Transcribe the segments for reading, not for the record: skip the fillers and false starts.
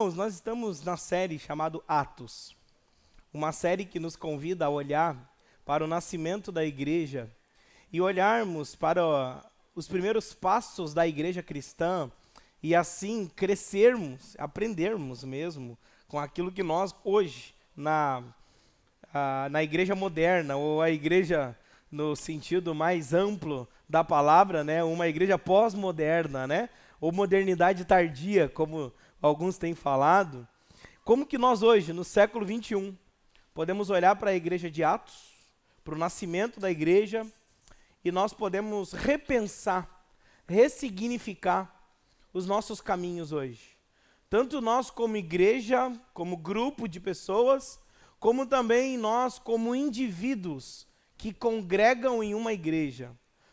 Nós estamos na série chamada Atos, uma série que nos convida a olhar para o nascimento da igreja e olharmos para os primeiros passos da igreja cristã e assim crescermos, aprendermos mesmo com aquilo que nós hoje, na igreja moderna, ou a igreja no sentido mais amplo da palavra, né, uma igreja pós-moderna, né, ou modernidade tardia, como alguns têm falado, como que nós hoje, no século 21, podemos olhar para a igreja de Atos, para o nascimento da igreja, e nós podemos repensar, ressignificar os nossos caminhos hoje. Tanto nós como igreja, como grupo de pessoas, como também nós como indivíduos que congregam em uma igreja,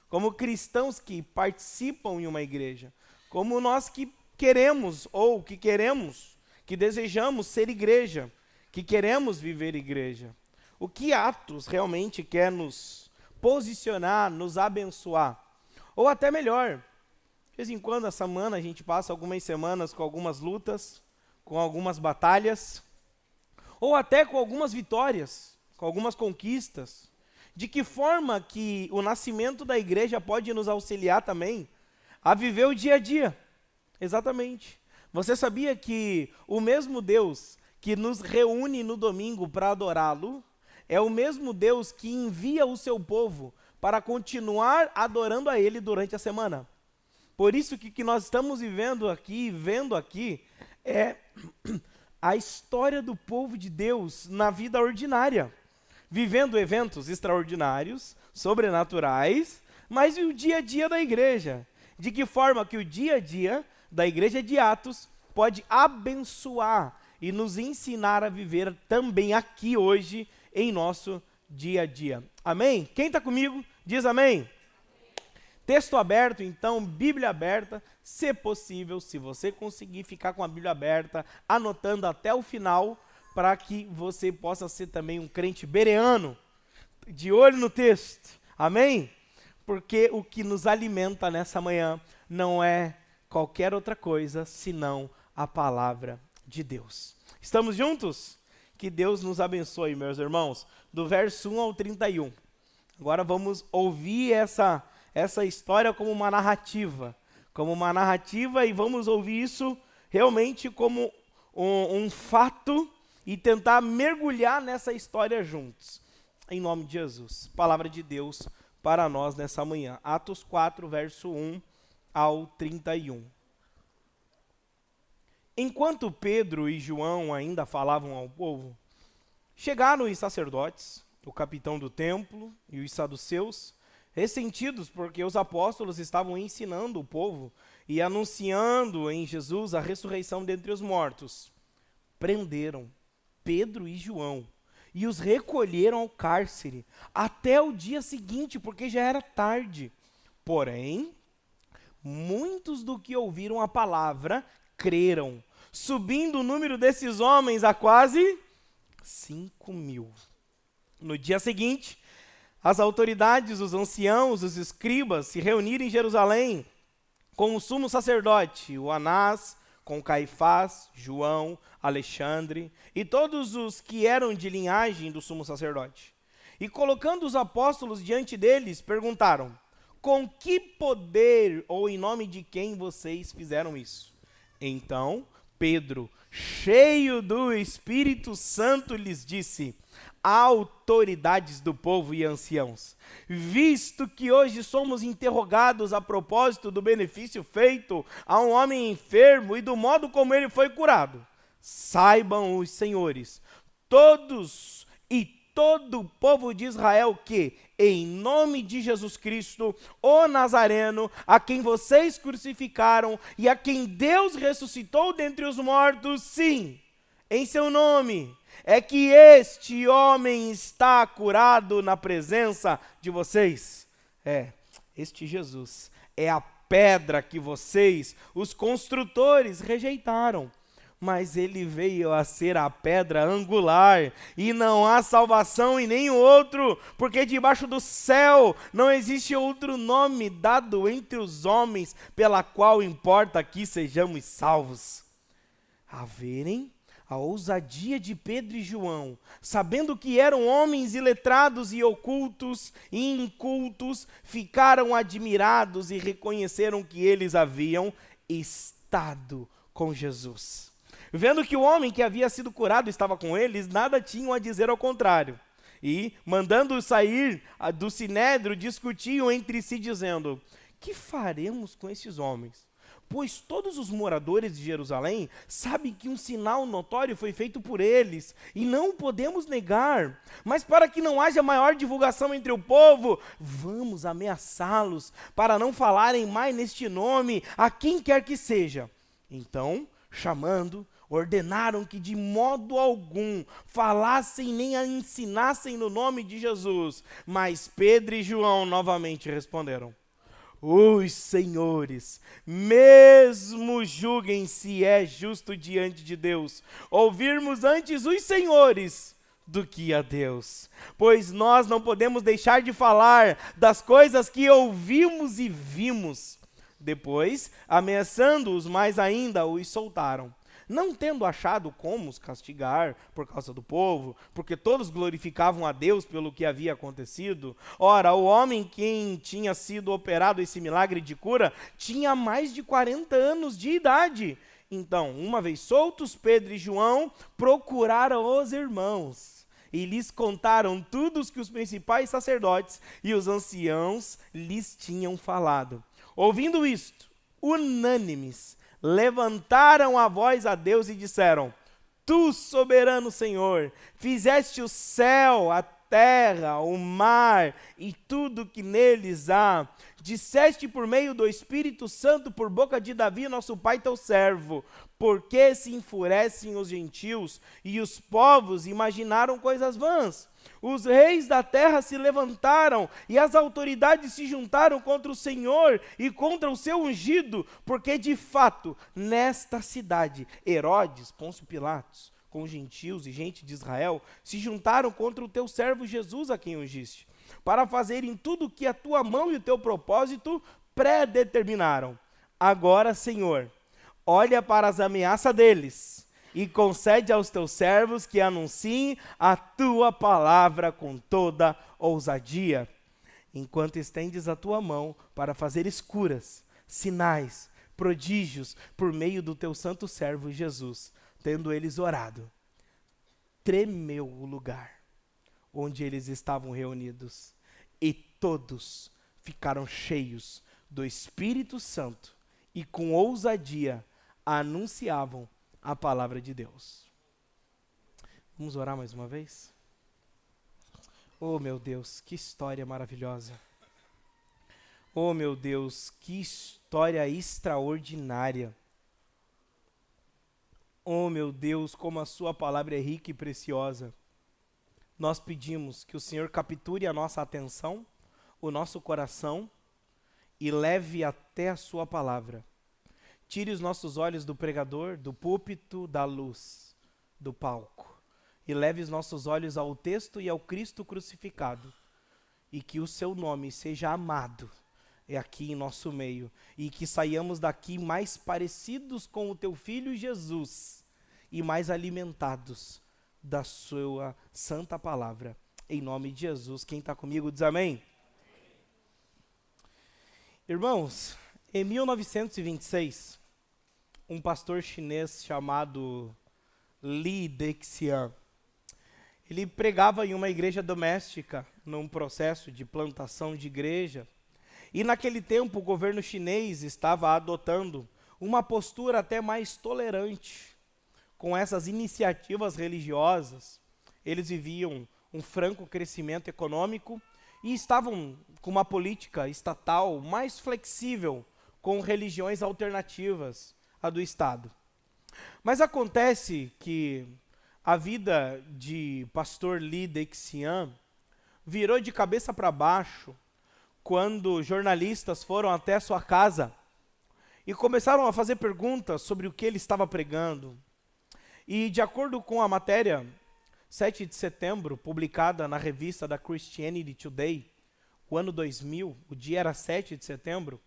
como cristãos que participam em uma igreja, como nós que queremos ou que desejamos ser igreja, que queremos viver igreja. O que Atos realmente quer nos posicionar, nos abençoar? Ou até melhor, de vez em quando, essa semana, a gente passa algumas semanas com algumas lutas, com algumas batalhas, ou até com algumas vitórias, com algumas conquistas. De que forma que o nascimento da igreja pode nos auxiliar também a viver o dia a dia? Exatamente. Você sabia que o mesmo Deus que nos reúne no domingo para adorá-lo, é o mesmo Deus que envia o seu povo para continuar adorando a Ele durante a semana? Por isso que nós estamos vendo aqui, é a história do povo de Deus na vida ordinária, vivendo eventos extraordinários, sobrenaturais, mas e o dia a dia da igreja? De que forma que o dia a dia da igreja de Atos pode abençoar e nos ensinar a viver também aqui hoje em nosso dia a dia. Amém? Quem está comigo, diz amém. Texto aberto, então, Bíblia aberta, se possível, se você conseguir ficar com a Bíblia aberta, anotando até o final, para que você possa ser também um crente bereano, de olho no texto, amém? Porque o que nos alimenta nessa manhã não é qualquer outra coisa, senão a palavra de Deus. Estamos juntos? Que Deus nos abençoe, meus irmãos, do verso 1 ao 31. Agora vamos ouvir essa história como uma narrativa, e vamos ouvir isso realmente como um fato e tentar mergulhar nessa história juntos. Em nome de Jesus. Palavra de Deus para nós nessa manhã. Atos 4, verso 1 ao 31. Enquanto Pedro e João ainda falavam ao povo, chegaram os sacerdotes, o capitão do templo e os saduceus, ressentidos porque os apóstolos estavam ensinando o povo e anunciando em Jesus a ressurreição dentre os mortos. Prenderam Pedro e João e os recolheram ao cárcere até o dia seguinte, porque já era tarde. Porém, muitos do que ouviram a palavra creram, subindo o número desses homens a quase 5.000. No dia seguinte, as autoridades, os anciãos, os escribas se reuniram em Jerusalém com o sumo sacerdote, o Anás, com Caifás, João, Alexandre e todos os que eram de linhagem do sumo sacerdote. E colocando os apóstolos diante deles, perguntaram: com que poder ou em nome de quem vocês fizeram isso? Então Pedro, cheio do Espírito Santo, lhes disse: autoridades do povo e anciãos, visto que hoje somos interrogados a propósito do benefício feito a um homem enfermo e do modo como ele foi curado, saibam os senhores, todos e todo o povo de Israel que, em nome de Jesus Cristo, o Nazareno, a quem vocês crucificaram e a quem Deus ressuscitou dentre os mortos, sim, em seu nome, é que este homem está curado na presença de vocês. Este Jesus é a pedra que vocês, os construtores, rejeitaram. Mas ele veio a ser a pedra angular, e não há salvação em nenhum outro, porque debaixo do céu não existe outro nome dado entre os homens, pela qual importa que sejamos salvos. A verem a ousadia de Pedro e João, sabendo que eram homens iletrados e ocultos e incultos, ficaram admirados e reconheceram que eles haviam estado com Jesus. Vendo que o homem que havia sido curado estava com eles, nada tinham a dizer ao contrário. E, mandando-os sair do sinédrio, discutiam entre si, dizendo: que faremos com esses homens? Pois todos os moradores de Jerusalém sabem que um sinal notório foi feito por eles, e não podemos negar. Mas para que não haja maior divulgação entre o povo, vamos ameaçá-los, para não falarem mais neste nome a quem quer que seja. Então, chamando, ordenaram que de modo algum falassem nem ensinassem no nome de Jesus. Mas Pedro e João novamente responderam: os senhores mesmo julguem se é justo diante de Deus ouvirmos antes os senhores do que a Deus, pois nós não podemos deixar de falar das coisas que ouvimos e vimos. Depois, ameaçando-os mais ainda, os soltaram, não tendo achado como os castigar por causa do povo, porque todos glorificavam a Deus pelo que havia acontecido. Ora, o homem quem tinha sido operado esse milagre de cura tinha mais de 40 anos de idade. Então, uma vez soltos, Pedro e João procuraram os irmãos e lhes contaram tudo o que os principais sacerdotes e os anciãos lhes tinham falado. Ouvindo isto, unânimes, levantaram a voz a Deus e disseram: tu, soberano Senhor, fizeste o céu, a terra, o mar e tudo que neles há. Disseste por meio do Espírito Santo, por boca de Davi, nosso pai, teu servo. Porque se enfurecem os gentios e os povos imaginaram coisas vãs? Os reis da terra se levantaram e as autoridades se juntaram contra o Senhor e contra o seu ungido, porque de fato, nesta cidade, Herodes, Pôncio Pilatos, com gentios e gente de Israel, se juntaram contra o teu servo Jesus, a quem ungiste, para fazerem tudo o que a tua mão e o teu propósito predeterminaram. Agora, Senhor, olha para as ameaças deles e concede aos teus servos que anunciem a tua palavra com toda ousadia, enquanto estendes a tua mão para fazeres curas, sinais, prodígios, por meio do teu santo servo Jesus. Tendo eles orado, tremeu o lugar onde eles estavam reunidos, e todos ficaram cheios do Espírito Santo e com ousadia anunciavam a palavra de Deus. Vamos orar mais uma vez? Oh, meu Deus, que história maravilhosa. Oh, meu Deus, que história extraordinária. Oh, meu Deus, como a sua palavra é rica e preciosa. Nós pedimos que o Senhor capture a nossa atenção, o nosso coração e leve até a sua palavra. Tire os nossos olhos do pregador, do púlpito, da luz, do palco. E leve os nossos olhos ao texto e ao Cristo crucificado. E que o seu nome seja amado aqui em nosso meio. E que saiamos daqui mais parecidos com o teu Filho Jesus. E mais alimentados da sua santa palavra. Em nome de Jesus. Quem está comigo diz amém. Irmãos, em 1926, um pastor chinês chamado Li Dexian, ele pregava em uma igreja doméstica, num processo de plantação de igreja, e naquele tempo o governo chinês estava adotando uma postura até mais tolerante com essas iniciativas religiosas. Eles viviam um franco crescimento econômico e estavam com uma política estatal mais flexível com religiões alternativas à do Estado. Mas acontece que a vida de pastor Li Dexian virou de cabeça para baixo quando jornalistas foram até sua casa e começaram a fazer perguntas sobre o que ele estava pregando. E de acordo com a matéria 7 de setembro, publicada na revista da Christianity Today, o ano 2000, o dia era 7 de setembro,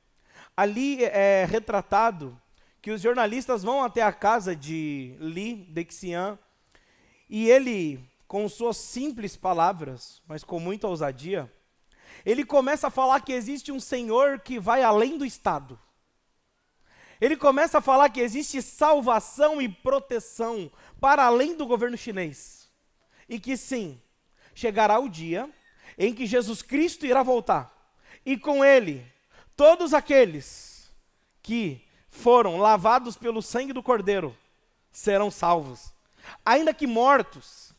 ali é retratado que os jornalistas vão até a casa de Lee Dexian e ele, com suas simples palavras, mas com muita ousadia, ele começa a falar que existe um Senhor que vai além do Estado. Ele começa a falar que existe salvação e proteção para além do governo chinês. E que sim, chegará o dia em que Jesus Cristo irá voltar. E com ele, todos aqueles que foram lavados pelo sangue do Cordeiro serão salvos. Ainda que mortos,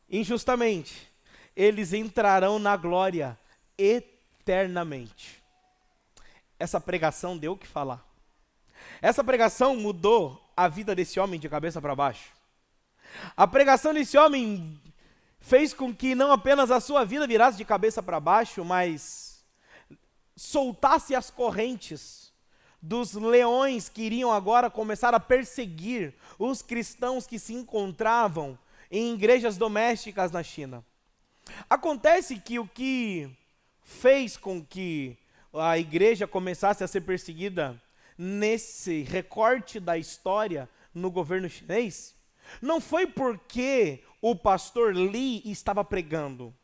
injustamente, eles entrarão na glória eternamente. Essa pregação deu o que falar. Essa pregação mudou a vida desse homem de cabeça para baixo. A pregação desse homem fez com que não apenas a sua vida virasse de cabeça para baixo, mas soltasse as correntes dos leões que iriam agora começar a perseguir os cristãos que se encontravam em igrejas domésticas na China. Acontece que o que fez com que a igreja começasse a ser perseguida nesse recorte da história no governo chinês, não foi porque o pastor Lee estava pregando,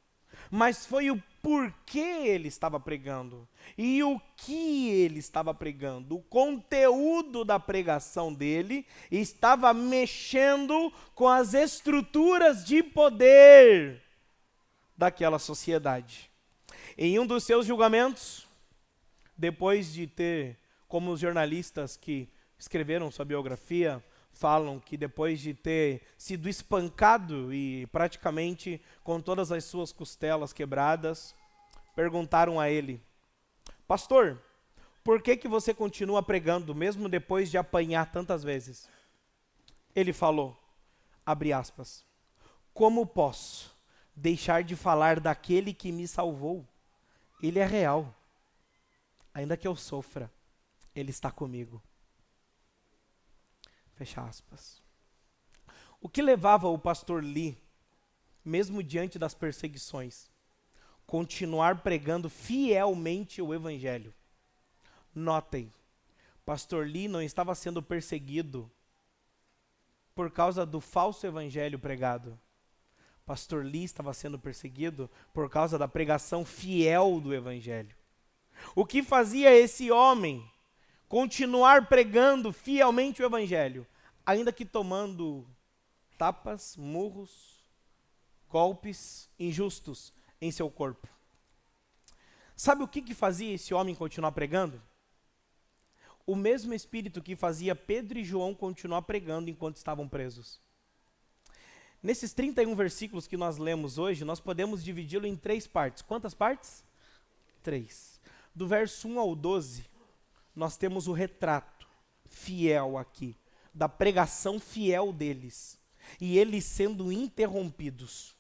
mas foi o porquê ele estava pregando e o que ele estava pregando. O conteúdo da pregação dele estava mexendo com as estruturas de poder daquela sociedade. Em um dos seus julgamentos, depois de ter, como os jornalistas que escreveram sua biografia falam, que depois de ter sido espancado e praticamente com todas as suas costelas quebradas, perguntaram a ele: pastor, por que que você continua pregando mesmo depois de apanhar tantas vezes? Ele falou, abre aspas, como posso deixar de falar daquele que me salvou? Ele é real. Ainda que eu sofra, ele está comigo. Fecha aspas. O que levava o pastor Lee, mesmo diante das perseguições, continuar pregando fielmente o evangelho? Notem, pastor Lee não estava sendo perseguido por causa do falso evangelho pregado. Pastor Lee estava sendo perseguido por causa da pregação fiel do evangelho. O que fazia esse homem continuar pregando fielmente o evangelho, ainda que tomando tapas, murros, golpes injustos em seu corpo? Sabe o que fazia esse homem continuar pregando? O mesmo espírito que fazia Pedro e João continuar pregando enquanto estavam presos. Nesses 31 versículos que nós lemos hoje, nós podemos dividi-lo em 3 partes. Quantas partes? 3. Do verso 1 ao 12, nós temos o retrato fiel aqui, da pregação fiel deles, e eles sendo interrompidos.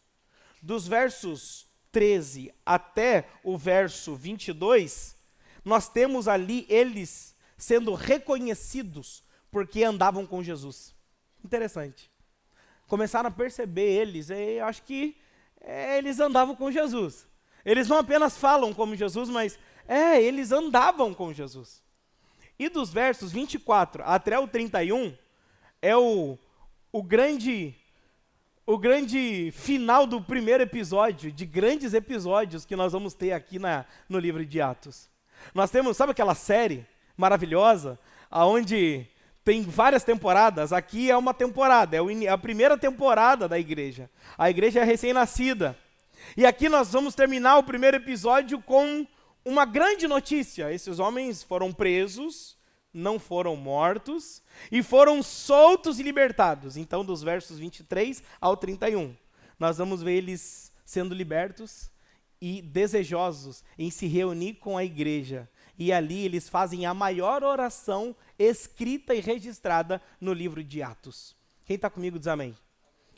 Dos versos 13 até o verso 22, nós temos ali eles sendo reconhecidos porque andavam com Jesus. Interessante. Começaram a perceber eles, eu acho que eles andavam com Jesus. Eles não apenas falam como Jesus, mas eles andavam com Jesus. E dos versos 24 até o 31, é o grande final do primeiro episódio, de grandes episódios que nós vamos ter aqui no livro de Atos. Nós temos, sabe aquela série maravilhosa, onde tem várias temporadas? Aqui é uma temporada, é a primeira temporada da igreja. A igreja é recém-nascida. E aqui nós vamos terminar o primeiro episódio com uma grande notícia. Esses homens foram presos, não foram mortos, e foram soltos e libertados. Então, dos versos 23 ao 31, nós vamos ver eles sendo libertos e desejosos em se reunir com a igreja. E ali eles fazem a maior oração escrita e registrada no livro de Atos. Quem está comigo diz amém.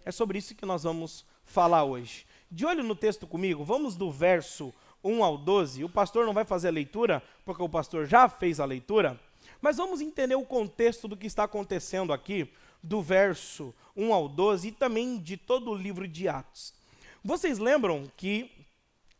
É sobre isso que nós vamos falar hoje. De olho no texto comigo, vamos do verso 1 ao 12. O pastor não vai fazer a leitura, porque o pastor já fez a leitura, mas vamos entender o contexto do que está acontecendo aqui, do verso 1 ao 12 e também de todo o livro de Atos. Vocês lembram que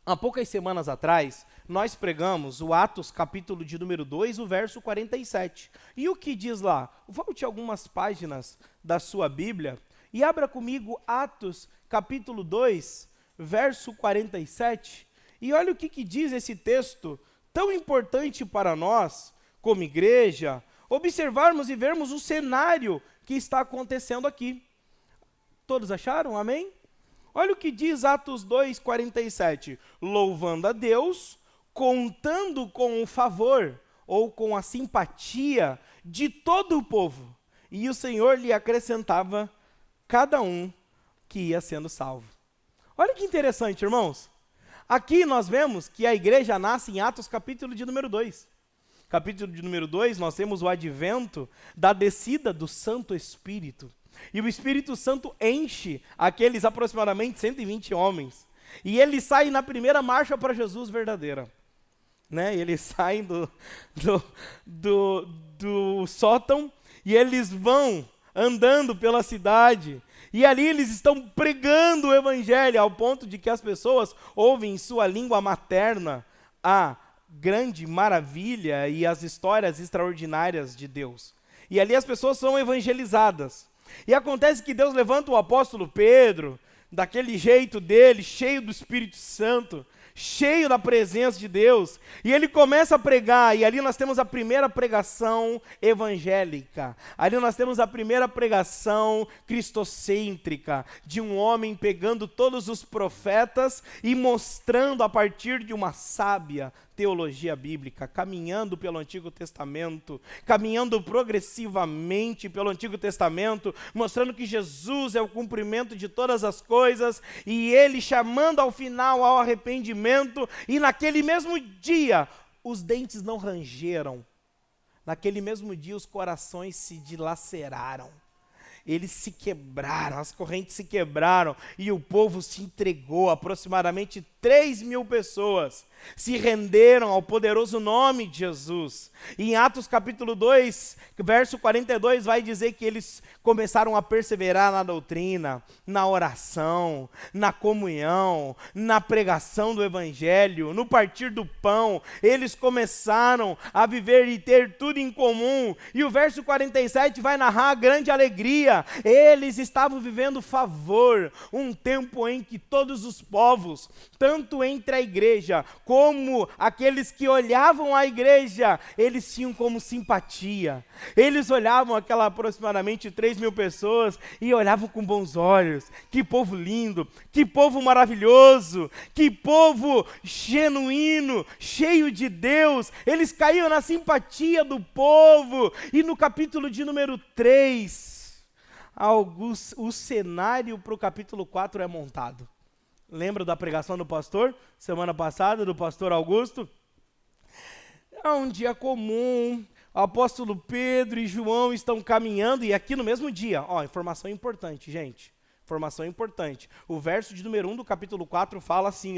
Há poucas semanas atrás, nós pregamos o Atos, capítulo de número 2, o verso 47. E o que diz lá? Volte algumas páginas da sua Bíblia e abra comigo Atos, capítulo 2, verso 47. E olha o que diz esse texto tão importante para nós, como igreja, observarmos e vermos o cenário que está acontecendo aqui. Todos acharam? Amém? Olha o que diz Atos 2, 47. Louvando a Deus, contando com o favor ou com a simpatia de todo o povo. E o Senhor lhe acrescentava cada um que ia sendo salvo. Olha que interessante, irmãos. Aqui nós vemos que a igreja nasce em Atos, capítulo de número 2. Capítulo de número 2, nós temos o advento da descida do Santo Espírito. E o Espírito Santo enche aqueles aproximadamente 120 homens. E eles saem na primeira marcha para Jesus verdadeira. Né? Eles saem do sótão e eles vão andando pela cidade. E ali eles estão pregando o evangelho ao ponto de que as pessoas ouvem em sua língua materna a grande maravilha e as histórias extraordinárias de Deus. E ali as pessoas são evangelizadas. E acontece que Deus levanta o apóstolo Pedro, daquele jeito dele, cheio do Espírito Santo, cheio da presença de Deus, e ele começa a pregar, e ali nós temos a primeira pregação evangélica, ali nós temos a primeira pregação cristocêntrica, de um homem pegando todos os profetas e mostrando a partir de uma sábia teologia bíblica, caminhando pelo Antigo Testamento, caminhando progressivamente pelo Antigo Testamento, mostrando que Jesus é o cumprimento de todas as coisas, e ele chamando ao final ao arrependimento, e naquele mesmo dia, os dentes não rangeram, naquele mesmo dia os corações se dilaceraram, eles se quebraram, as correntes se quebraram, e o povo se entregou, aproximadamente 3.000 pessoas se renderam ao poderoso nome de Jesus. E em Atos capítulo 2, verso 42, vai dizer que eles começaram a perseverar na doutrina, na oração, na comunhão, na pregação do evangelho, no partir do pão. Eles começaram a viver e ter tudo em comum. E o verso 47 vai narrar a grande alegria. Eles estavam vivendo favor, um tempo em que todos os povos, tanto entre a igreja como aqueles que olhavam a igreja, eles tinham como simpatia. Eles olhavam aquela aproximadamente 3.000 pessoas e olhavam com bons olhos. Que povo lindo, que povo maravilhoso, que povo genuíno, cheio de Deus. Eles caíam na simpatia do povo. E no capítulo de número 3, o cenário para o capítulo 4 é montado. Lembra da pregação do pastor, semana passada, do pastor Augusto? É um dia comum, o apóstolo Pedro e João estão caminhando, e aqui no mesmo dia, informação importante, gente, informação importante. O verso de número 1 do capítulo 4 fala assim,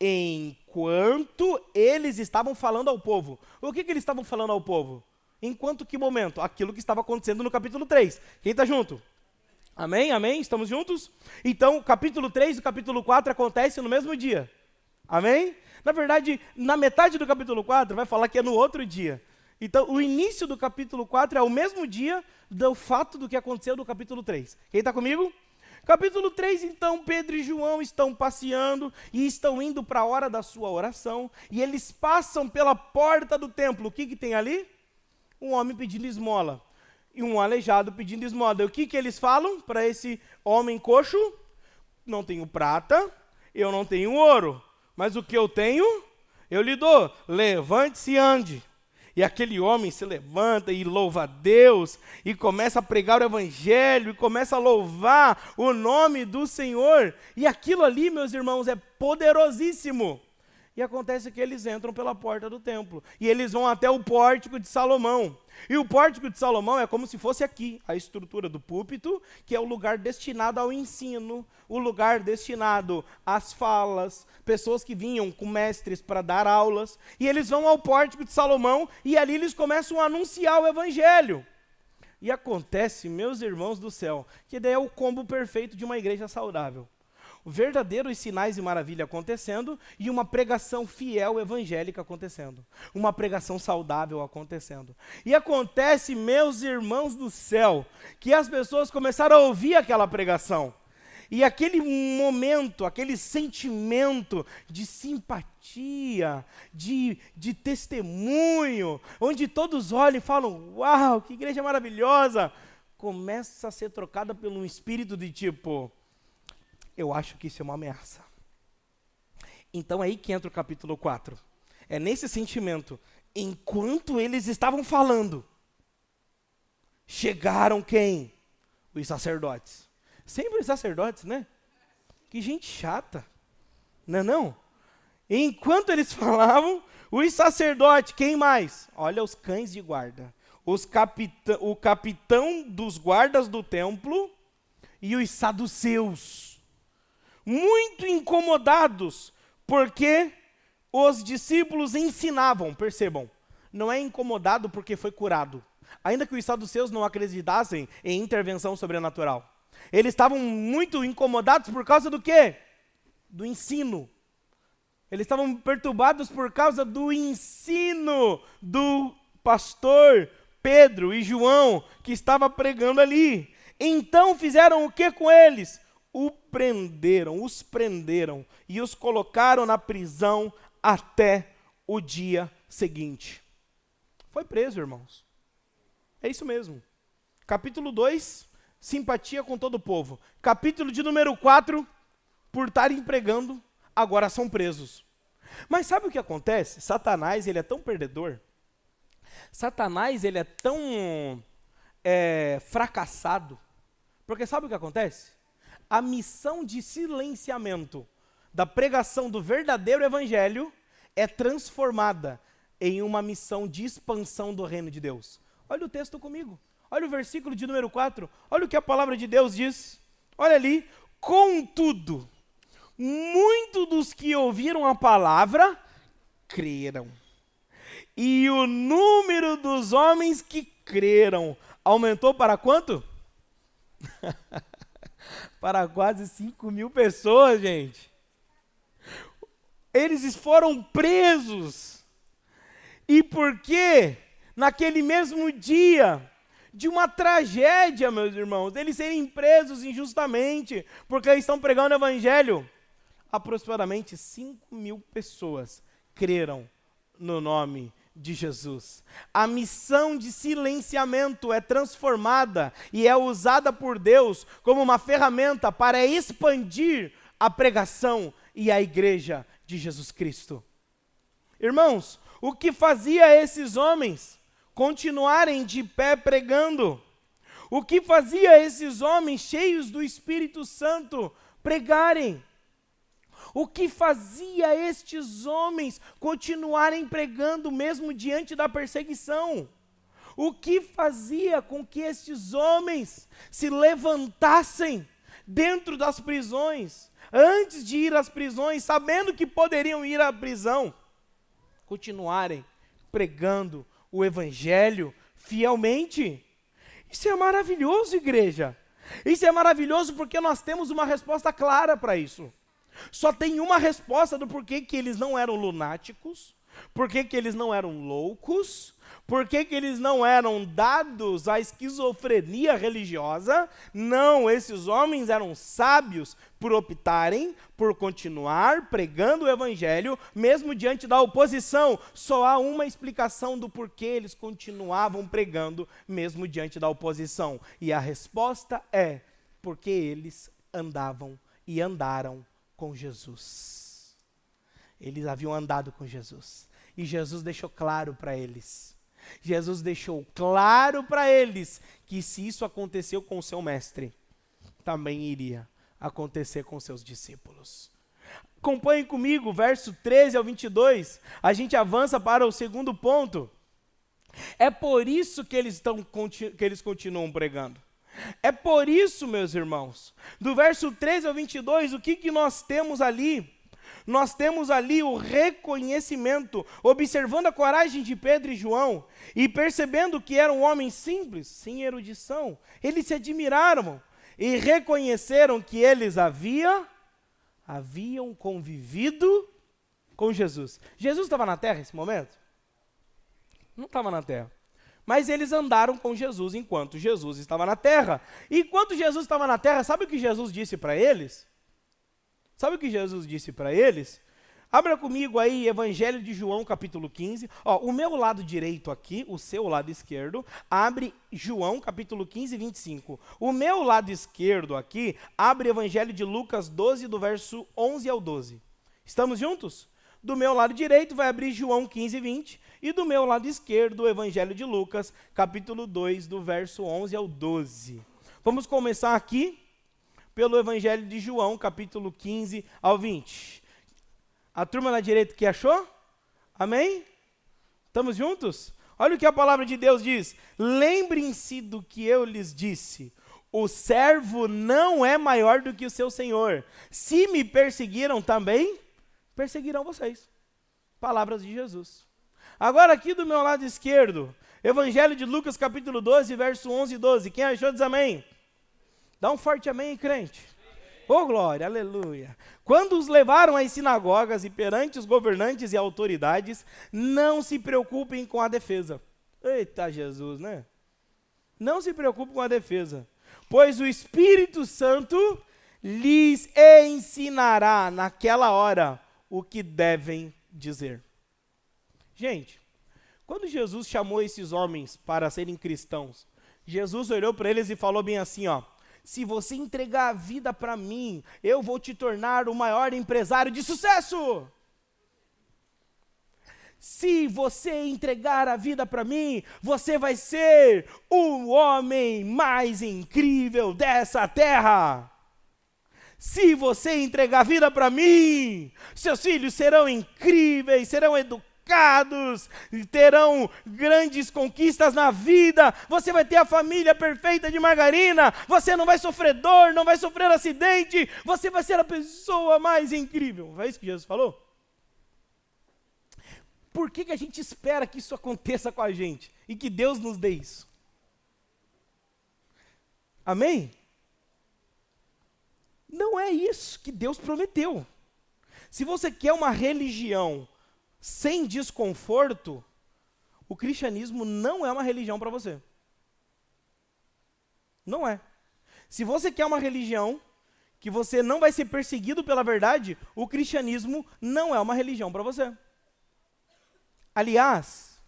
enquanto eles estavam falando ao povo. O que eles estavam falando ao povo? Enquanto que momento? Aquilo que estava acontecendo no capítulo 3. Quem está junto? Amém? Amém? Estamos juntos? Então, o capítulo 3 e o capítulo 4 acontecem no mesmo dia. Amém? Na verdade, na metade do capítulo 4 vai falar que é no outro dia. Então, o início do capítulo 4 é o mesmo dia do fato do que aconteceu no capítulo 3. Quem está comigo? Capítulo 3, então, Pedro e João estão passeando e estão indo para a hora da sua oração. E eles passam pela porta do templo. O que tem ali? Um homem pedindo esmola. E um aleijado pedindo esmola. O que eles falam para esse homem coxo? Não tenho prata, eu não tenho ouro, mas o que eu tenho, eu lhe dou. Levante-se e ande. E aquele homem se levanta e louva a Deus, e começa a pregar o evangelho, e começa a louvar o nome do Senhor. E aquilo ali, meus irmãos, é poderosíssimo. E acontece que eles entram pela porta do templo, e eles vão até o pórtico de Salomão. E o pórtico de Salomão é como se fosse aqui, a estrutura do púlpito, que é o lugar destinado ao ensino, o lugar destinado às falas, pessoas que vinham com mestres para dar aulas, e eles vão ao pórtico de Salomão, e ali eles começam a anunciar o evangelho. E acontece, meus irmãos do céu, que daí é o combo perfeito de uma igreja saudável. verdadeiros sinais e maravilha acontecendo e uma pregação fiel evangélica acontecendo. Uma pregação saudável acontecendo. E acontece, meus irmãos do céu, que as pessoas começaram a ouvir aquela pregação. E aquele momento, aquele sentimento de simpatia, de testemunho, onde todos olham e falam, uau, que igreja maravilhosa, começa a ser trocada por um espírito de tipo, eu acho que isso é uma ameaça. Então é aí que entra o capítulo 4. É nesse sentimento, enquanto eles estavam falando, chegaram quem? Os sacerdotes. Sempre os sacerdotes, né? Que gente chata, não é não? Enquanto eles falavam, os sacerdotes, quem mais? Olha os cães de guarda. O capitão dos guardas do templo e os saduceus. Muito incomodados, porque os discípulos ensinavam, percebam, não é incomodado porque foi curado. Ainda que os saduceus não acreditassem em intervenção sobrenatural. Eles estavam muito incomodados por causa do quê? Do ensino. Eles estavam perturbados por causa do ensino do pastor Pedro e João, que estava pregando ali. Então fizeram o que com eles? Os prenderam e os colocaram na prisão até o dia seguinte. Foi preso, irmãos. É isso mesmo. Capítulo 2, simpatia com todo o povo. Capítulo de número 4, por estarem pregando, agora são presos. Mas sabe o que acontece? Satanás, ele é tão perdedor. Satanás, ele é tão fracassado. Porque sabe o que acontece? A missão de silenciamento da pregação do verdadeiro evangelho é transformada em uma missão de expansão do reino de Deus. Olha o texto comigo. Olha o versículo de número 4. Olha o que a palavra de Deus diz. Olha ali. Contudo, muitos dos que ouviram a palavra creram. E o número dos homens que creram aumentou para quanto? Para quase 5.000 pessoas, gente. Eles foram presos. E por quê? Naquele mesmo dia de uma tragédia, meus irmãos, eles serem presos injustamente, porque eles estão pregando o evangelho, aproximadamente 5.000 pessoas creram no nome de Jesus. A missão de silenciamento é transformada e é usada por Deus como uma ferramenta para expandir a pregação e a igreja de Jesus Cristo. Irmãos, o que fazia esses homens continuarem de pé pregando? O que fazia esses homens cheios do Espírito Santo pregarem? O que fazia estes homens continuarem pregando mesmo diante da perseguição? O que fazia com que estes homens se levantassem dentro das prisões, antes de ir às prisões, sabendo que poderiam ir à prisão, continuarem pregando o evangelho fielmente? Isso é maravilhoso, igreja. Isso é maravilhoso porque nós temos uma resposta clara para isso. Só tem uma resposta do porquê que eles não eram lunáticos, porquê que eles não eram loucos, porquê que eles não eram dados à esquizofrenia religiosa. Não, esses homens eram sábios por optarem por continuar pregando o evangelho, mesmo diante da oposição. Só há uma explicação do porquê eles continuavam pregando, mesmo diante da oposição. E a resposta é porque eles andavam e andaram com Jesus. Eles haviam andado com Jesus. E Jesus deixou claro para eles. Jesus deixou claro para eles que se isso aconteceu com o seu mestre, também iria acontecer com seus discípulos. Acompanhem comigo, verso 13 ao 22. A gente avança para o segundo ponto. É por isso que eles continuam pregando. É por isso, meus irmãos, do verso 13 ao 22, o que nós temos ali? Nós temos ali o reconhecimento, observando a coragem de Pedro e João, e percebendo que eram homens simples, sem erudição, eles se admiraram e reconheceram que eles haviam haviam convivido com Jesus. Jesus estava na terra nesse momento? Não estava na terra. Mas eles andaram com Jesus enquanto Jesus estava na terra. E enquanto Jesus estava na terra, sabe o que Jesus disse para eles? Sabe o que Jesus disse para eles? Abra comigo aí Evangelho de João, capítulo 15. Ó, o meu lado direito aqui, o seu lado esquerdo, abre João, capítulo 15, 25. O meu lado esquerdo aqui, abre Evangelho de Lucas 12, do verso 11 ao 12. Estamos juntos? Do meu lado direito vai abrir João 15, 20. E do meu lado esquerdo, o Evangelho de Lucas, capítulo 2, do verso 11 ao 12. Vamos começar aqui pelo Evangelho de João, capítulo 15 ao 20. A turma na direita que achou? Amém? Estamos juntos? Olha o que a palavra de Deus diz. Lembrem-se do que eu lhes disse. O servo não é maior do que o seu senhor. Se me perseguiram também, perseguirão vocês. Palavras de Jesus. Agora aqui do meu lado esquerdo, Evangelho de Lucas, capítulo 12, verso 11 e 12. Quem achou diz amém? Dá um forte amém, crente. Oh, glória, aleluia. Quando os levaram às sinagogas e perante os governantes e autoridades, não se preocupem com a defesa. Eita Jesus, né? Não se preocupem com a defesa, pois o Espírito Santo lhes ensinará naquela hora o que devem dizer. Gente, quando Jesus chamou esses homens para serem cristãos, Jesus olhou para eles e falou bem assim, ó: se você entregar a vida para mim, eu vou te tornar o maior empresário de sucesso. Se você entregar a vida para mim, você vai ser o homem mais incrível dessa terra. Se você entregar a vida para mim, seus filhos serão incríveis, serão educados, terão grandes conquistas na vida, você vai ter a família perfeita de margarina, você não vai sofrer dor, não vai sofrer acidente, você vai ser a pessoa mais incrível. Não é isso que Jesus falou? Por que a gente espera que isso aconteça com a gente e que Deus nos dê isso? Amém? Não é isso que Deus prometeu. Se você quer uma religião sem desconforto, o cristianismo não é uma religião para você. Não é. Se você quer uma religião que você não vai ser perseguido pela verdade, o cristianismo não é uma religião para você. Aliás,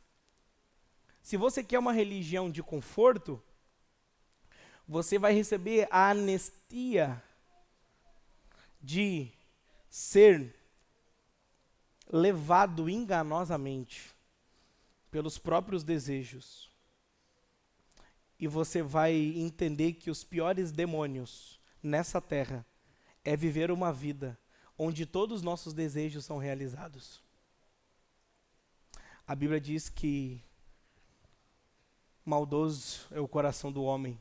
se você quer uma religião de conforto, você vai receber a anistia de ser levado enganosamente pelos próprios desejos. E você vai entender que os piores demônios nessa terra é viver uma vida onde todos os nossos desejos são realizados. A Bíblia diz que maldoso é o coração do homem.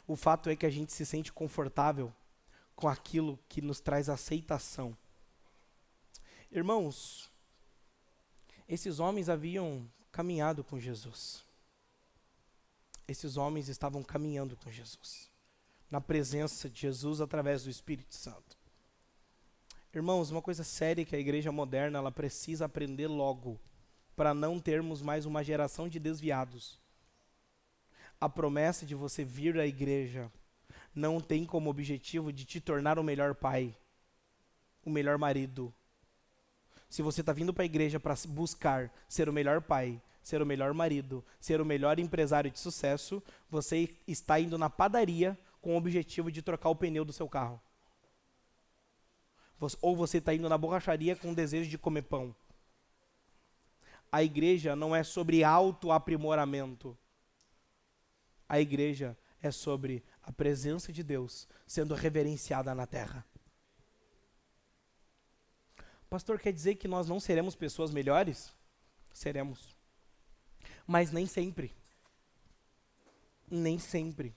O fato é que a gente se sente confortável com aquilo que nos traz aceitação. Irmãos, esses homens haviam caminhado com Jesus. Esses homens estavam caminhando com Jesus, na presença de Jesus através do Espírito Santo. Irmãos, uma coisa séria que a igreja moderna ela precisa aprender logo, para não termos mais uma geração de desviados. A promessa de você vir à igreja não tem como objetivo de te tornar o melhor pai, o melhor marido. Se você está vindo para a igreja para buscar ser o melhor pai, ser o melhor marido, ser o melhor empresário de sucesso, você está indo na padaria com o objetivo de trocar o pneu do seu carro. Ou você está indo na borracharia com o desejo de comer pão. A igreja não é sobre autoaprimoramento. A igreja é sobre a presença de Deus sendo reverenciada na terra. Pastor, quer dizer que nós não seremos pessoas melhores? Seremos. Mas nem sempre. Nem sempre.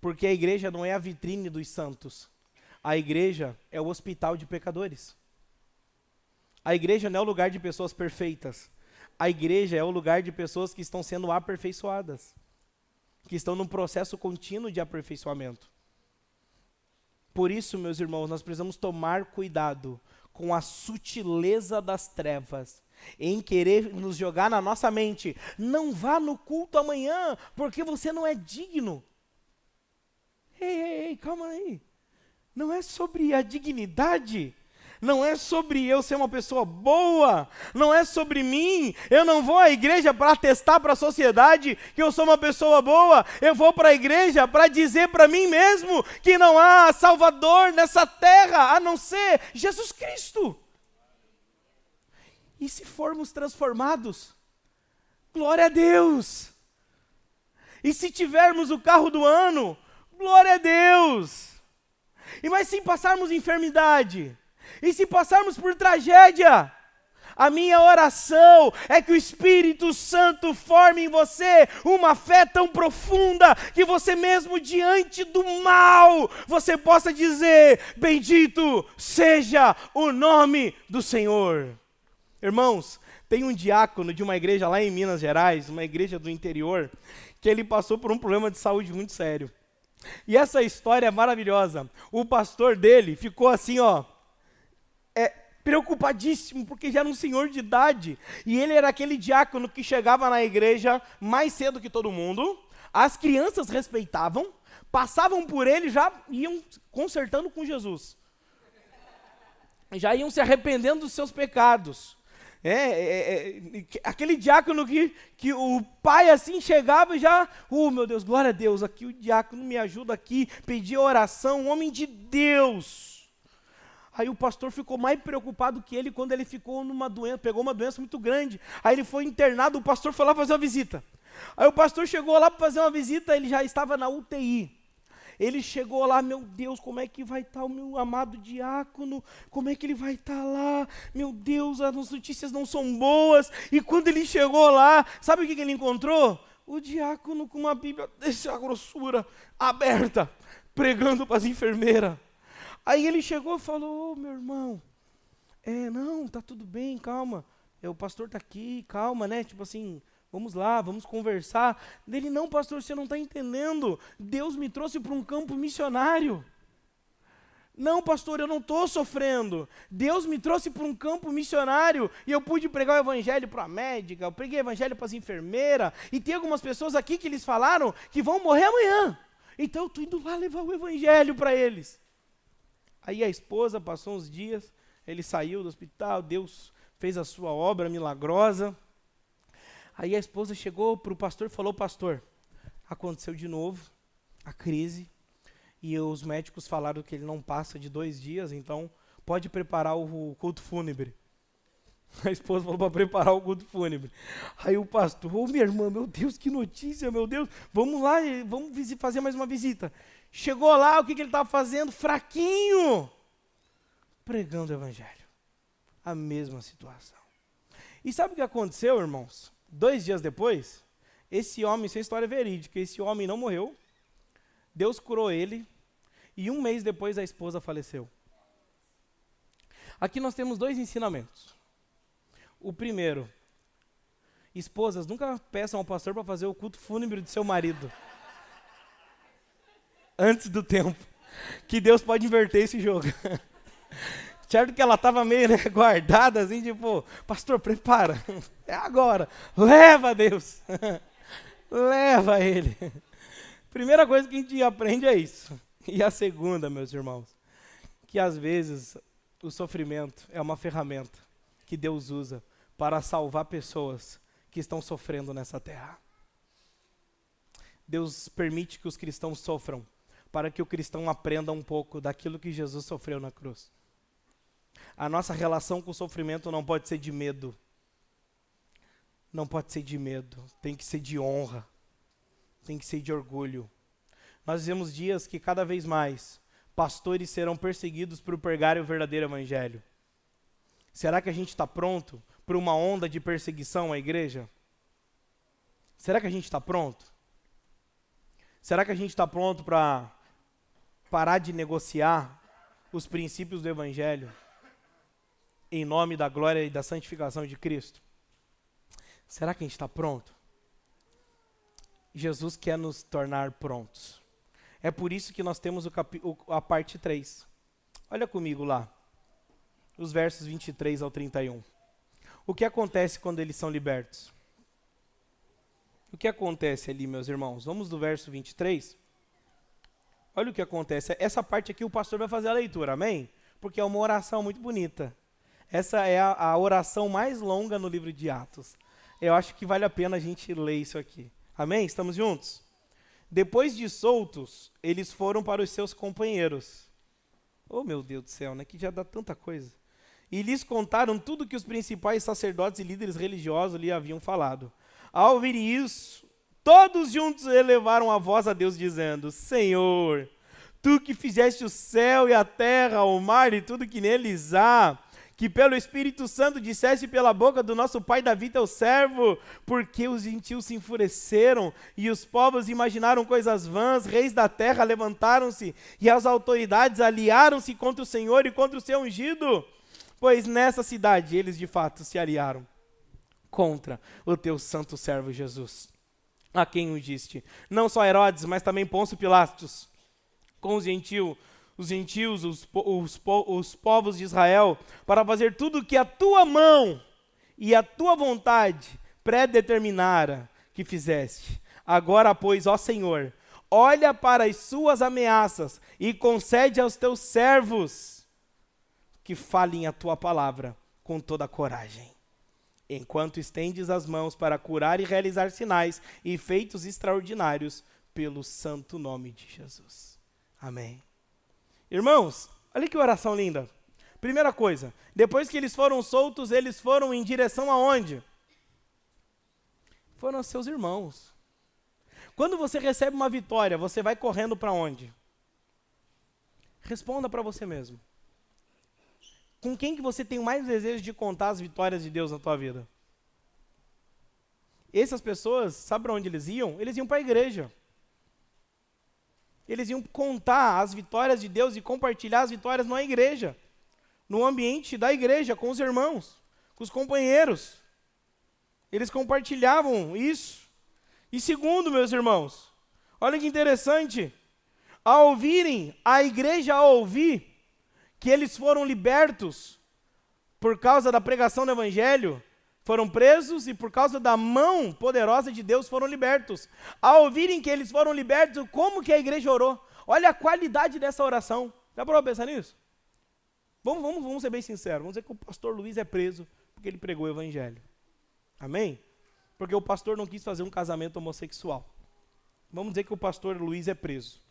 Porque a igreja não é a vitrine dos santos. A igreja é o hospital de pecadores. A igreja não é o lugar de pessoas perfeitas. A igreja é o lugar de pessoas que estão sendo aperfeiçoadas. Que estão num processo contínuo de aperfeiçoamento. Por isso, meus irmãos, nós precisamos tomar cuidado com a sutileza das trevas, em querer nos jogar na nossa mente. Não vá no culto amanhã, porque você não é digno. Ei, calma aí. Não é sobre a dignidade. Não é sobre eu ser uma pessoa boa. Não é sobre mim. Eu não vou à igreja para atestar para a sociedade que eu sou uma pessoa boa. Eu vou para a igreja para dizer para mim mesmo que não há Salvador nessa terra a não ser Jesus Cristo. E se formos transformados? Glória a Deus! E se tivermos o carro do ano? Glória a Deus! E mas se passarmos enfermidade? E se passarmos por tragédia? A minha oração é que o Espírito Santo forme em você uma fé tão profunda que você mesmo diante do mal, você possa dizer: bendito seja o nome do Senhor. Irmãos, tem um diácono de uma igreja lá em Minas Gerais, uma igreja do interior, que ele passou por um problema de saúde muito sério. E essa história é maravilhosa. O pastor dele ficou assim, preocupadíssimo, porque já era um senhor de idade. E ele era aquele diácono que chegava na igreja mais cedo que todo mundo. As crianças respeitavam, passavam por ele, já iam consertando com Jesus. Já iam se arrependendo dos seus pecados. Aquele diácono que o pai assim chegava e já, meu Deus, glória a Deus, aqui o diácono me ajuda aqui, pedia oração, um homem de Deus. Aí o pastor ficou mais preocupado que ele quando ele ficou pegou uma doença muito grande. Aí ele foi internado, o pastor foi lá fazer uma visita. Aí o pastor chegou lá para fazer uma visita, ele já estava na UTI. Ele chegou lá, meu Deus, como é que vai estar o meu amado diácono? Como é que ele vai estar lá? Meu Deus, as notícias não são boas. E quando ele chegou lá, sabe o que ele encontrou? O diácono com uma Bíblia dessa grossura, aberta, pregando para as enfermeiras. Aí ele chegou e falou: meu irmão, não, tá tudo bem, calma. O pastor tá aqui, calma, né? Tipo assim, vamos lá, vamos conversar. Dele: não, pastor, você não está entendendo. Deus me trouxe para um campo missionário. Não, pastor, eu não estou sofrendo. Deus me trouxe para um campo missionário e eu pude pregar o evangelho para a médica, eu preguei o evangelho para as enfermeiras, e tem algumas pessoas aqui que eles falaram que vão morrer amanhã. Então eu estou indo lá levar o evangelho para eles. Aí a esposa passou uns dias, ele saiu do hospital, Deus fez a sua obra milagrosa. Aí a esposa chegou para o pastor e falou: pastor, aconteceu de novo a crise e os médicos falaram que ele não passa de 2 dias, então pode preparar o culto fúnebre. A esposa falou para preparar o culto fúnebre. Aí o pastor: minha irmã, meu Deus, que notícia, meu Deus, vamos lá, vamos fazer mais uma visita. Chegou lá, o que ele estava fazendo? Fraquinho, pregando o evangelho. A mesma situação. E sabe o que aconteceu, irmãos? 2 dias depois, esse homem, isso é história verídica, esse homem não morreu, Deus curou ele, e 1 mês depois a esposa faleceu. Aqui nós temos 2 ensinamentos. O primeiro: esposas, nunca peçam ao pastor para fazer o culto fúnebre do seu marido antes do tempo, que Deus pode inverter esse jogo. Certo que ela estava meio guardada, assim, tipo: pastor, prepara, é agora, leva a Deus, leva ele. Primeira coisa que a gente aprende é isso. E a segunda, meus irmãos, que às vezes o sofrimento é uma ferramenta que Deus usa para salvar pessoas que estão sofrendo nessa terra. Deus permite que os cristãos sofram, para que o cristão aprenda um pouco daquilo que Jesus sofreu na cruz. A nossa relação com o sofrimento não pode ser de medo. Não pode ser de medo. Tem que ser de honra. Tem que ser de orgulho. Nós vivemos dias que cada vez mais pastores serão perseguidos por pregar o verdadeiro evangelho. Será que a gente está pronto para uma onda de perseguição à igreja? Será que a gente está pronto? Será que a gente está pronto para parar de negociar os princípios do evangelho em nome da glória e da santificação de Cristo? Será que a gente está pronto? Jesus quer nos tornar prontos. É por isso que nós temos a parte 3. Olha comigo lá, os versos 23 ao 31. O que acontece quando eles são libertos? O que acontece ali, meus irmãos? Vamos do verso 23. Olha o que acontece. Essa parte aqui o pastor vai fazer a leitura, amém? Porque é uma oração muito bonita. Essa é a oração mais longa no livro de Atos. Eu acho que vale a pena a gente ler isso aqui. Amém? Estamos juntos? Depois de soltos, eles foram para os seus companheiros. Oh, meu Deus do céu, né? Que já dá tanta coisa. E lhes contaram tudo que os principais sacerdotes e líderes religiosos lhe haviam falado. Ao ouvirem isso, todos juntos elevaram a voz a Deus, dizendo: Senhor, tu que fizeste o céu e a terra, o mar e tudo que neles há, que pelo Espírito Santo disseste pela boca do nosso pai Davi, teu servo, porque os gentios se enfureceram e os povos imaginaram coisas vãs, reis da terra levantaram-se e as autoridades aliaram-se contra o Senhor e contra o seu ungido, pois nessa cidade eles de fato se aliaram contra o teu santo servo Jesus, a quem ungiste. Não só Herodes, mas também Pôncio Pilatos, com os gentios, os povos de Israel, para fazer tudo o que a tua mão e a tua vontade predeterminara que fizeste. Agora, pois, ó Senhor, olha para as suas ameaças e concede aos teus servos que falem a tua palavra com toda a coragem, enquanto estendes as mãos para curar e realizar sinais e feitos extraordinários pelo santo nome de Jesus. Amém. Irmãos, olha que oração linda. Primeira coisa, depois que eles foram soltos, eles foram em direção aonde? Foram aos seus irmãos. Quando você recebe uma vitória, você vai correndo para onde? Responda para você mesmo. Com quem que você tem mais desejo de contar as vitórias de Deus na tua vida? Essas pessoas, sabe para onde eles iam? Eles iam para a igreja. Eles iam contar as vitórias de Deus e compartilhar as vitórias na igreja, no ambiente da igreja, com os irmãos, com os companheiros. Eles compartilhavam isso. E segundo, meus irmãos, olha que interessante, ao ouvirem, a igreja ao ouvir que eles foram libertos por causa da pregação do evangelho, foram presos e por causa da mão poderosa de Deus foram libertos. Ao ouvirem que eles foram libertos, como que a igreja orou? Olha a qualidade dessa oração. Já parou para pensar nisso? Vamos ser bem sinceros. Vamos dizer que o pastor Luiz é preso porque ele pregou o evangelho. Amém? Porque o pastor não quis fazer um casamento homossexual. Vamos dizer que o pastor Luiz é preso.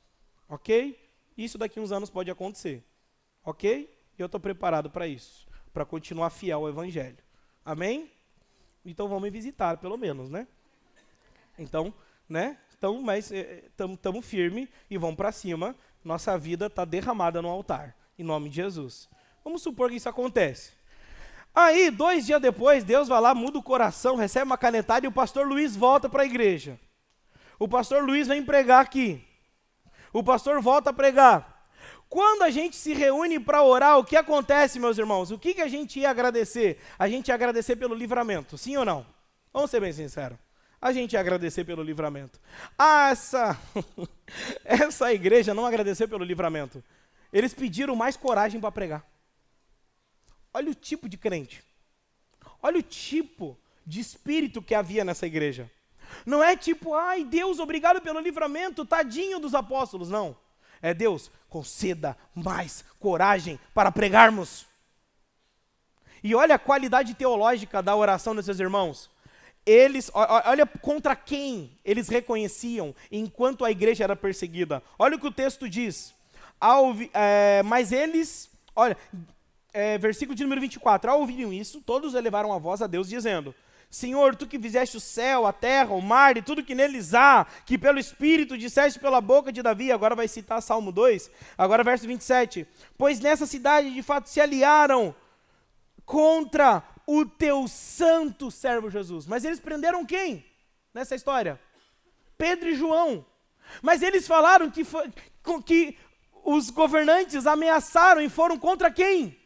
Ok? Isso daqui a uns anos pode acontecer. Ok? E eu estou preparado para isso. Para continuar fiel ao evangelho. Amém? Então vamos me visitar, pelo menos, né? Então, né? Então, mas estamos firmes e vamos para cima. Nossa vida está derramada no altar, em nome de Jesus. Vamos supor que isso acontece. Aí, 2 dias depois, Deus vai lá, muda o coração, recebe uma canetada e o pastor Luiz volta para a igreja. O pastor Luiz vem pregar aqui. O pastor volta a pregar. Quando a gente se reúne para orar, o que acontece, meus irmãos? O que a gente ia agradecer? A gente ia agradecer pelo livramento, sim ou não? Vamos ser bem sinceros. A gente ia agradecer pelo livramento. Essa igreja não agradeceu pelo livramento. Eles pediram mais coragem para pregar. Olha o tipo de crente. Olha o tipo de espírito que havia nessa igreja. Não é tipo, ai Deus, obrigado pelo livramento, tadinho dos apóstolos, não. É Deus, conceda mais coragem para pregarmos. E olha a qualidade teológica da oração desses irmãos. Eles, olha contra quem eles reconheciam enquanto a igreja era perseguida. Olha o que o texto diz. Mas eles, olha, versículo de número 24. Ao ouvirem isso, todos elevaram a voz a Deus, dizendo: Senhor, tu que fizeste o céu, a terra, o mar e tudo que neles há, que pelo Espírito disseste pela boca de Davi, agora vai citar Salmo 2, agora verso 27, pois nessa cidade de fato se aliaram contra o teu santo servo Jesus. Mas eles prenderam quem nessa história? Pedro e João. Mas eles falaram que os governantes ameaçaram e foram contra quem?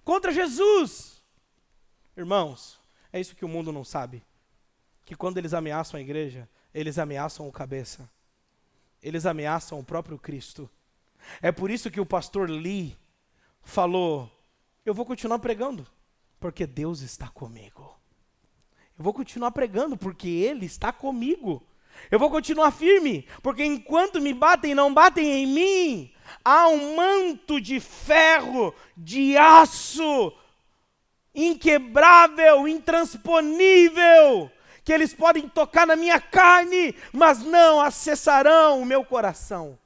Contra Jesus. Irmãos, é isso que o mundo não sabe. Que quando eles ameaçam a igreja, eles ameaçam o cabeça. eles ameaçam o próprio Cristo. É por isso que o pastor Lee falou, eu vou continuar pregando, porque Deus está comigo. Eu vou continuar pregando, porque Ele está comigo. Eu vou continuar firme, porque enquanto me batem, não batem em mim. Há um manto de ferro, de aço, inquebrável, intransponível, que eles podem tocar na minha carne, mas não acessarão o meu coração.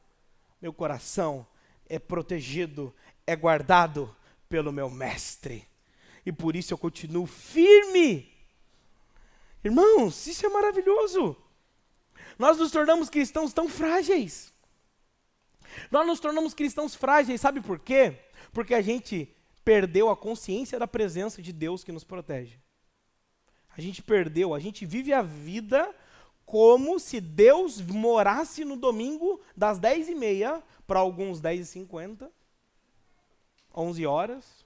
Meu coração é protegido, é guardado pelo meu mestre. E por isso eu continuo firme. Irmãos, isso é maravilhoso. Nós nos tornamos cristãos tão frágeis. Nós nos tornamos cristãos frágeis, sabe por quê? Porque a gente perdeu a consciência da presença de Deus que nos protege. A gente perdeu, a gente vive a vida como se Deus morasse no domingo das 10h30 para alguns 10h50, 11 horas,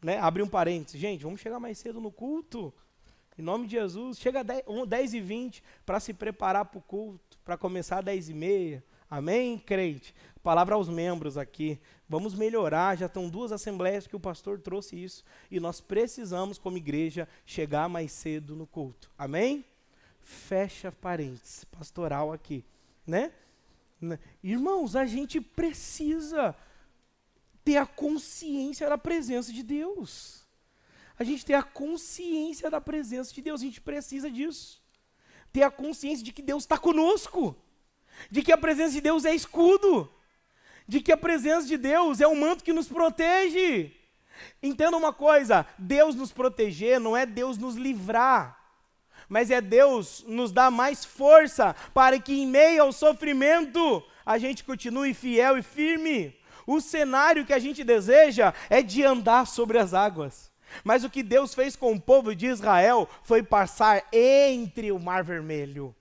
né? Abre um parênteses, gente, vamos chegar mais cedo no culto, em nome de Jesus, chega 10h20 para se preparar para o culto, para começar às 10h30, amém, crente? Palavra aos membros aqui, vamos melhorar, já estão 2 assembleias que o pastor trouxe isso, e nós precisamos, como igreja, chegar mais cedo no culto, amém? Fecha parênteses, pastoral aqui, né? Irmãos, a gente precisa ter a consciência da presença de Deus. A gente ter a consciência da presença de Deus, a gente precisa disso. Ter a consciência de que Deus está conosco, de que a presença de Deus é escudo, de que a presença de Deus é um manto que nos protege. Entenda uma coisa, Deus nos proteger não é Deus nos livrar, mas é Deus nos dar mais força para que em meio ao sofrimento a gente continue fiel e firme. O cenário que a gente deseja é de andar sobre as águas. Mas o que Deus fez com o povo de Israel foi passar entre o Mar Vermelho.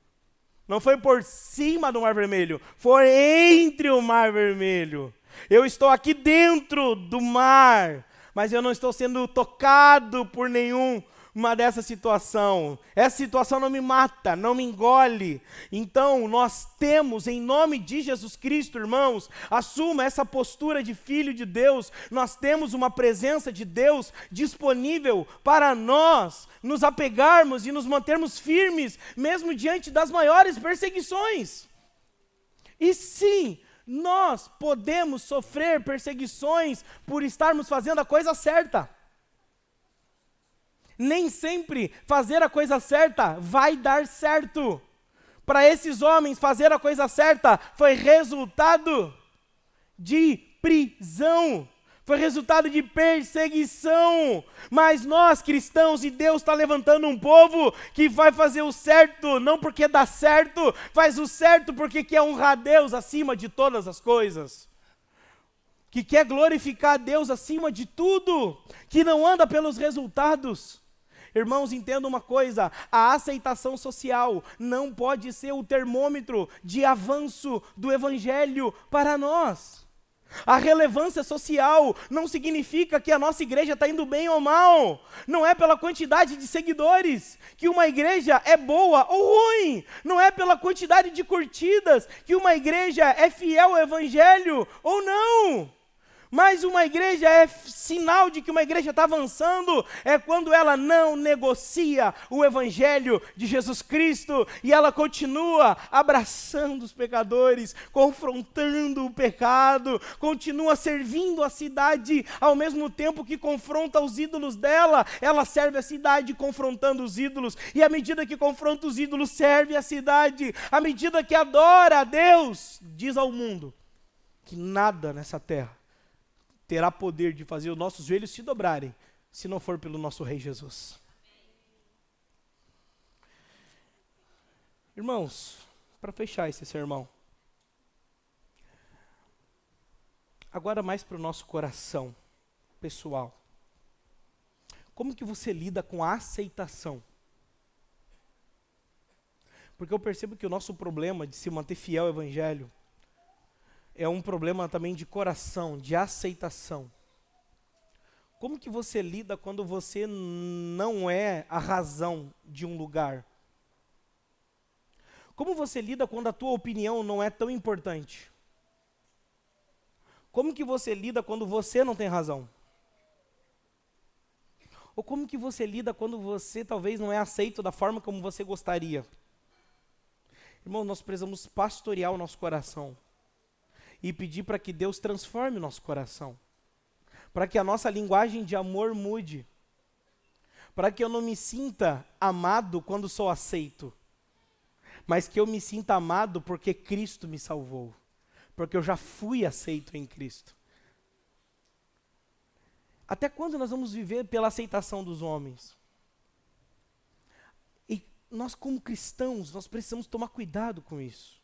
Não foi por cima do Mar Vermelho, foi entre o Mar Vermelho. Eu estou aqui dentro do mar, mas eu não estou sendo tocado por nenhuma dessa situação. Essa situação não me mata, não me engole. Então, nós temos, em nome de Jesus Cristo, irmãos, assuma essa postura de filho de Deus. Nós temos uma presença de Deus disponível para nós nos apegarmos e nos mantermos firmes, mesmo diante das maiores perseguições. E sim, nós podemos sofrer perseguições por estarmos fazendo a coisa certa. Nem sempre fazer a coisa certa vai dar certo. Para esses homens, fazer a coisa certa foi resultado de prisão, foi resultado de perseguição. Mas nós, cristãos, e Deus está levantando um povo que vai fazer o certo, não porque dá certo, faz o certo porque quer honrar a Deus acima de todas as coisas. Que quer glorificar a Deus acima de tudo, que não anda pelos resultados. Irmãos, entenda uma coisa, a aceitação social não pode ser o termômetro de avanço do evangelho para nós. A relevância social não significa que a nossa igreja está indo bem ou mal. Não é pela quantidade de seguidores que uma igreja é boa ou ruim. Não é pela quantidade de curtidas que uma igreja é fiel ao evangelho ou não. Mas uma igreja é sinal de que uma igreja está avançando, é quando ela não negocia o evangelho de Jesus Cristo e ela continua abraçando os pecadores, confrontando o pecado, continua servindo a cidade ao mesmo tempo que confronta os ídolos dela. Ela serve a cidade confrontando os ídolos, e à medida que confronta os ídolos, serve a cidade. À medida que adora a Deus, diz ao mundo que nada nessa terra terá poder de fazer os nossos joelhos se dobrarem, se não for pelo nosso Rei Jesus. Irmãos, para fechar esse sermão, agora mais para o nosso coração pessoal. Como que você lida com a aceitação? Porque eu percebo que o nosso problema de se manter fiel ao evangelho é um problema também de coração, de aceitação. Como que você lida quando você não é a razão de um lugar? Como você lida quando a tua opinião não é tão importante? Como que você lida quando você não tem razão? Ou como que você lida quando você talvez não é aceito da forma como você gostaria? Irmão, nós precisamos pastorear o nosso coração e pedir para que Deus transforme o nosso coração, para que a nossa linguagem de amor mude, para que eu não me sinta amado quando sou aceito, mas que eu me sinta amado porque Cristo me salvou, porque eu já fui aceito em Cristo. Até quando nós vamos viver pela aceitação dos homens? E nós, como cristãos, nós precisamos tomar cuidado com isso.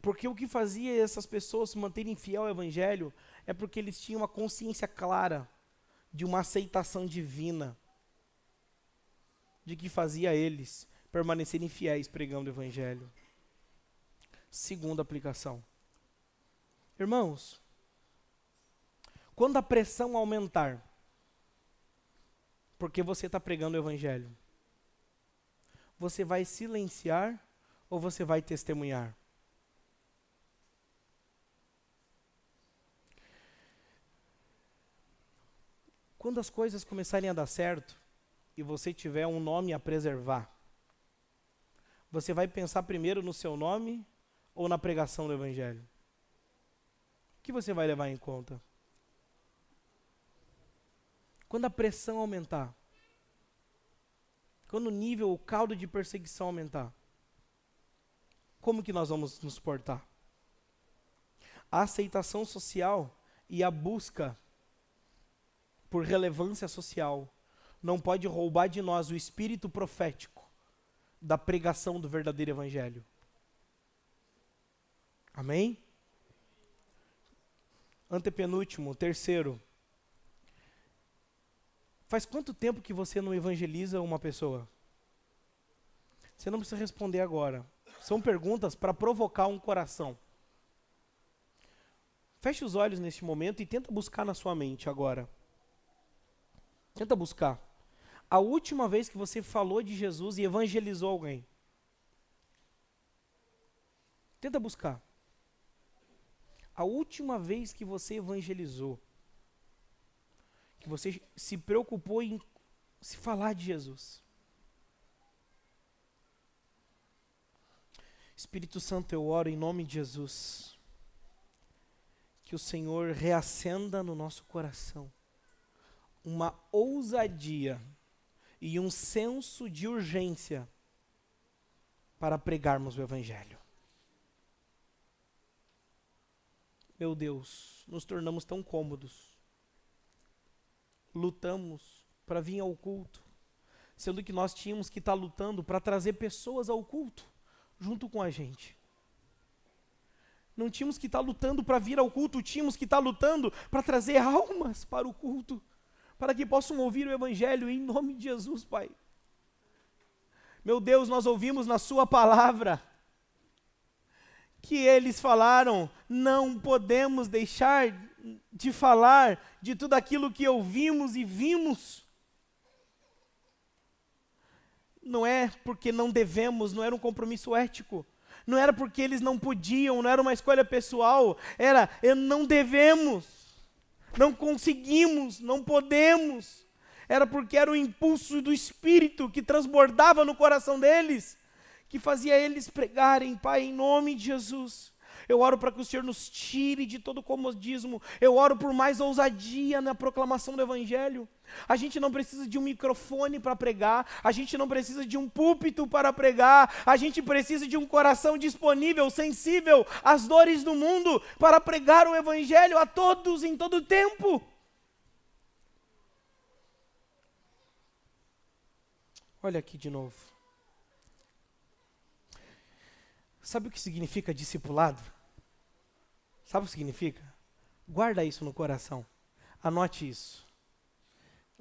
Porque o que fazia essas pessoas se manterem fiel ao Evangelho é porque eles tinham uma consciência clara de uma aceitação divina, de que fazia eles permanecerem fiéis pregando o Evangelho. Segunda aplicação. Irmãos, quando a pressão aumentar, porque você está pregando o Evangelho, você vai silenciar ou você vai testemunhar? Quando as coisas começarem a dar certo e você tiver um nome a preservar, você vai pensar primeiro no seu nome ou na pregação do Evangelho? O que você vai levar em conta? Quando a pressão aumentar, quando o nível, o caldo de perseguição aumentar, como que nós vamos nos portar? A aceitação social e a busca por relevância social não pode roubar de nós o espírito profético da pregação do verdadeiro Evangelho. Amém? Antepenúltimo, terceiro. Faz quanto tempo que você não evangeliza uma pessoa? Você não precisa responder agora. São perguntas para provocar um coração. Feche os olhos neste momento e tenta buscar na sua mente agora. Tenta buscar. A última vez que você falou de Jesus e evangelizou alguém. Tenta buscar. A última vez que você evangelizou, que você se preocupou em se falar de Jesus. Espírito Santo, eu oro em nome de Jesus, que o Senhor reacenda no nosso coração uma ousadia e um senso de urgência para pregarmos o Evangelho. Meu Deus, nos tornamos tão cômodos. Lutamos para vir ao culto, sendo que nós tínhamos que estar lutando para trazer pessoas ao culto, junto com a gente. Não tínhamos que estar lutando para vir ao culto, tínhamos que estar lutando para trazer almas para o culto, para que possam ouvir o Evangelho em nome de Jesus, Pai. Meu Deus, nós ouvimos na sua palavra que eles falaram, não podemos deixar de falar de tudo aquilo que ouvimos e vimos. Não é porque não devemos, não era um compromisso ético, não era porque eles não podiam, não era uma escolha pessoal, era, não devemos, não conseguimos, não podemos, era porque era o impulso do Espírito que transbordava no coração deles, que fazia eles pregarem, Pai, em nome de Jesus. Eu oro para que o Senhor nos tire de todo comodismo. Eu oro por mais ousadia na proclamação do Evangelho. A gente não precisa de um microfone para pregar. A gente não precisa de um púlpito para pregar. A gente precisa de um coração disponível, sensível às dores do mundo para pregar o Evangelho a todos em todo tempo. Olha aqui de novo. Sabe o que significa discipulado? Sabe o que significa? Guarda isso no coração. Anote isso.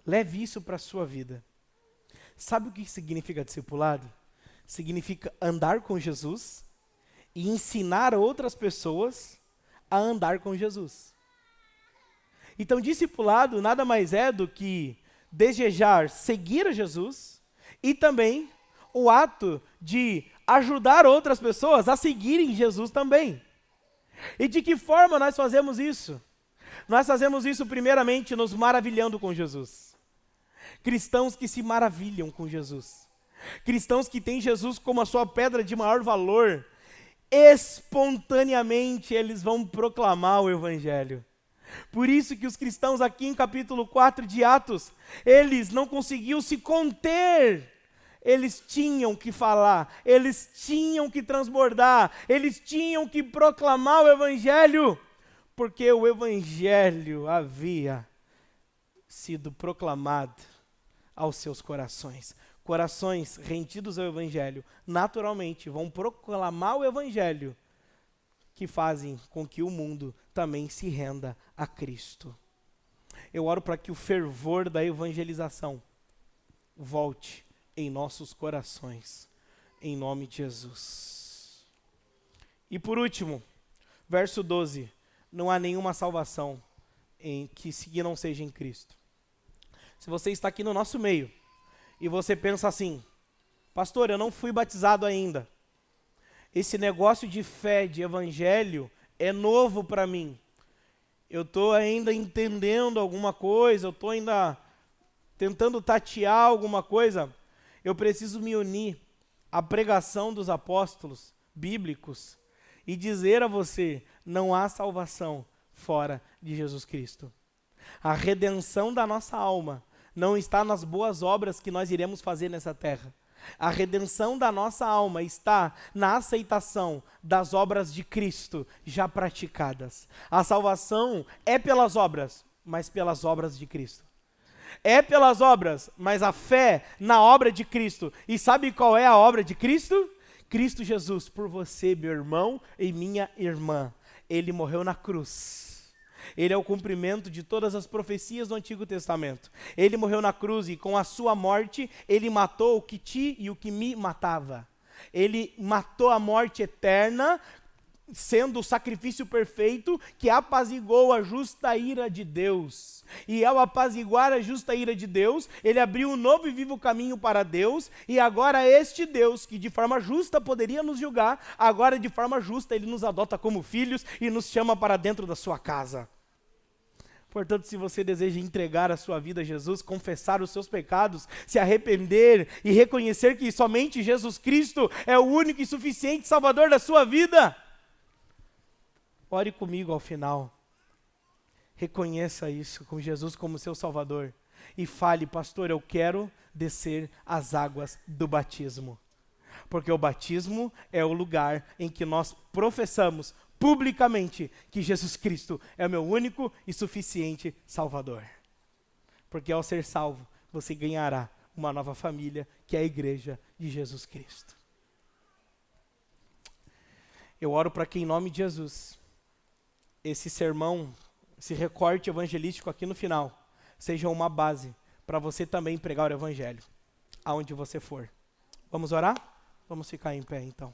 Leve isso para a sua vida. Sabe o que significa discipulado? Significa andar com Jesus e ensinar outras pessoas a andar com Jesus. Então, discipulado nada mais é do que desejar seguir a Jesus e também o ato de ajudar outras pessoas a seguirem Jesus também. E de que forma nós fazemos isso? Nós fazemos isso primeiramente nos maravilhando com Jesus. Cristãos que se maravilham com Jesus. Cristãos que têm Jesus como a sua pedra de maior valor. Espontaneamente eles vão proclamar o Evangelho. Por isso que os cristãos aqui em capítulo 4 de Atos, eles não conseguiam se conter. Eles tinham que falar, eles tinham que transbordar, eles tinham que proclamar o Evangelho, porque o Evangelho havia sido proclamado aos seus corações. Corações rendidos ao Evangelho, naturalmente vão proclamar o Evangelho, que fazem com que o mundo também se renda a Cristo. Eu oro para que o fervor da evangelização volte em nossos corações, em nome de Jesus. E por último, verso 12, não há nenhuma salvação em que não seja em Cristo. Se você está aqui no nosso meio, e você pensa assim, pastor, eu não fui batizado ainda, esse negócio de fé, de evangelho, é novo para mim, eu estou ainda entendendo alguma coisa, eu estou ainda tentando tatear alguma coisa, eu preciso me unir à pregação dos apóstolos bíblicos e dizer a você, não há salvação fora de Jesus Cristo. A redenção da nossa alma não está nas boas obras que nós iremos fazer nessa terra. A redenção da nossa alma está na aceitação das obras de Cristo já praticadas. A salvação é pelas obras, mas pelas obras de Cristo. É pelas obras, mas a fé na obra de Cristo. E sabe qual é a obra de Cristo? Cristo Jesus, por você, meu irmão e minha irmã. Ele morreu na cruz. Ele é o cumprimento de todas as profecias do Antigo Testamento. Ele morreu na cruz e com a sua morte, ele matou o que te e o que me matava. Ele matou a morte eterna, sendo o sacrifício perfeito que apaziguou a justa ira de Deus. E ao apaziguar a justa ira de Deus, ele abriu um novo e vivo caminho para Deus, e agora este Deus, que de forma justa poderia nos julgar, agora de forma justa ele nos adota como filhos e nos chama para dentro da sua casa. Portanto, se você deseja entregar a sua vida a Jesus, confessar os seus pecados, se arrepender e reconhecer que somente Jesus Cristo é o único e suficiente Salvador da sua vida, ore comigo ao final. Reconheça isso com Jesus como seu Salvador. E fale, pastor, eu quero descer as águas do batismo. Porque o batismo é o lugar em que nós professamos publicamente que Jesus Cristo é o meu único e suficiente Salvador. Porque ao ser salvo, você ganhará uma nova família, que é a igreja de Jesus Cristo. Eu oro para que em nome de Jesus, esse sermão, esse recorte evangelístico aqui no final, seja uma base para você também pregar o evangelho, aonde você for. Vamos orar? Vamos ficar em pé então.